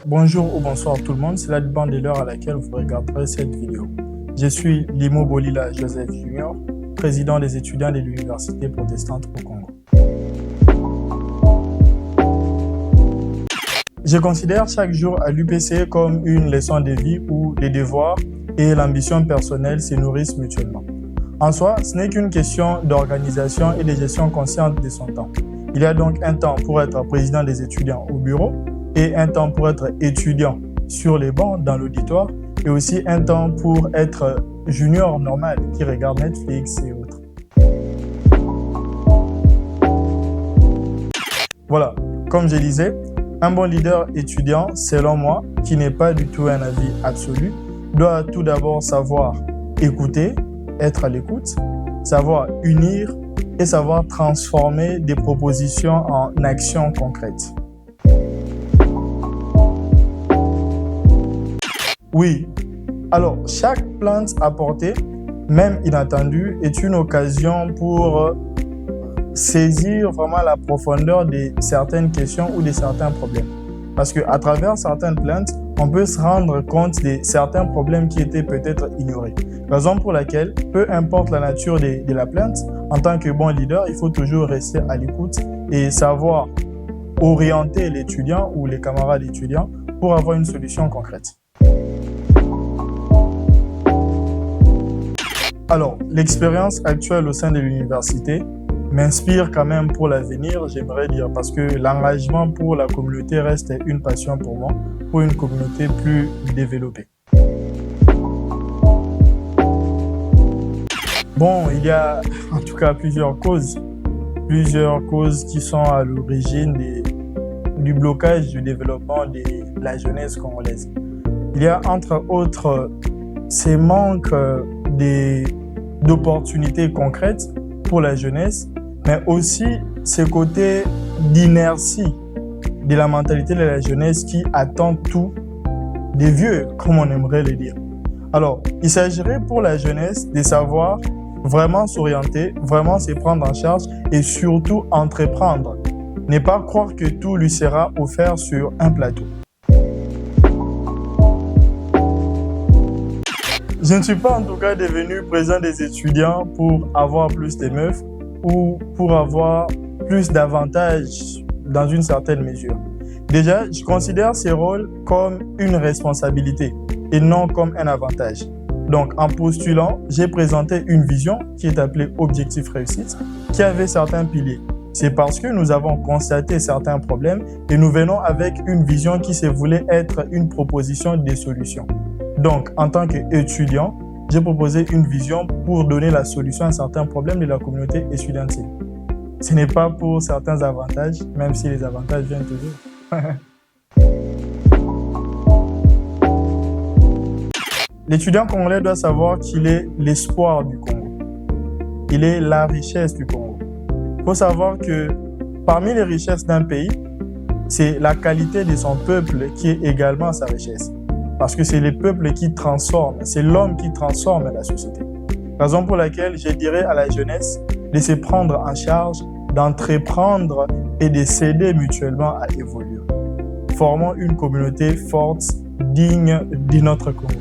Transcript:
Bonjour ou bonsoir tout le monde, cela dépend de l'heure à laquelle vous regarderez cette vidéo. Je suis Limo Bolila Joseph Junior, président des étudiants de l'Université protestante au Congo. Je considère chaque jour à l'UPC comme une leçon de vie où les devoirs et l'ambition personnelle se nourrissent mutuellement. En soi, ce n'est qu'une question d'organisation et de gestion consciente de son temps. Il y a donc un temps pour être président des étudiants au bureau et un temps pour être étudiant sur les bancs dans l'auditoire et aussi un temps pour être junior normal qui regarde Netflix et autres. Voilà, comme je disais, un bon leader étudiant, selon moi, qui n'est pas du tout un avis absolu, doit tout d'abord savoir écouter, être à l'écoute, savoir unir et savoir transformer des propositions en actions concrètes. Oui, alors chaque plainte apportée, même inattendue, est une occasion pour saisir vraiment la profondeur de certaines questions ou de certains problèmes. Parce qu'à travers certaines plaintes, on peut se rendre compte de certains problèmes qui étaient peut-être ignorés. Raison pour laquelle, peu importe la nature de la plainte, en tant que bon leader, il faut toujours rester à l'écoute et savoir orienter l'étudiant ou les camarades étudiants pour avoir une solution concrète. Alors, l'expérience actuelle au sein de l'université m'inspire quand même pour l'avenir, j'aimerais dire, parce que l'engagement pour la communauté reste une passion pour moi, pour une communauté plus développée. Bon, il y a en tout cas plusieurs causes qui sont à l'origine du blocage du développement de la jeunesse congolaise. Il y a entre autres ces manques d'opportunités concrètes pour la jeunesse, mais aussi ce côté d'inertie de la mentalité de la jeunesse qui attend tout des vieux, comme on aimerait le dire. Alors, il s'agirait pour la jeunesse de savoir vraiment s'orienter, vraiment se prendre en charge et surtout entreprendre. Ne pas croire que tout lui sera offert sur un plateau. Je ne suis pas en tout cas devenu président des étudiants pour avoir plus de meufs ou pour avoir plus d'avantages dans une certaine mesure. Déjà, je considère ces rôles comme une responsabilité et non comme un avantage. Donc, en postulant, j'ai présenté une vision qui est appelée Objectif Réussite, qui avait certains piliers. C'est parce que nous avons constaté certains problèmes et nous venons avec une vision qui se voulait être une proposition de solution. Donc, en tant qu'étudiant, j'ai proposé une vision pour donner la solution à certains problèmes de la communauté estudiantine. Ce n'est pas pour certains avantages, même si les avantages viennent toujours. L'étudiant congolais doit savoir qu'il est l'espoir du Congo. Il est la richesse du Congo. Il faut savoir que parmi les richesses d'un pays, c'est la qualité de son peuple qui est également sa richesse. Parce que c'est le peuple qui transforme, c'est l'homme qui transforme la société. Raison pour laquelle je dirais à la jeunesse de se prendre en charge, d'entreprendre et de s'aider mutuellement à évoluer. Formons une communauté forte, digne de notre Congo.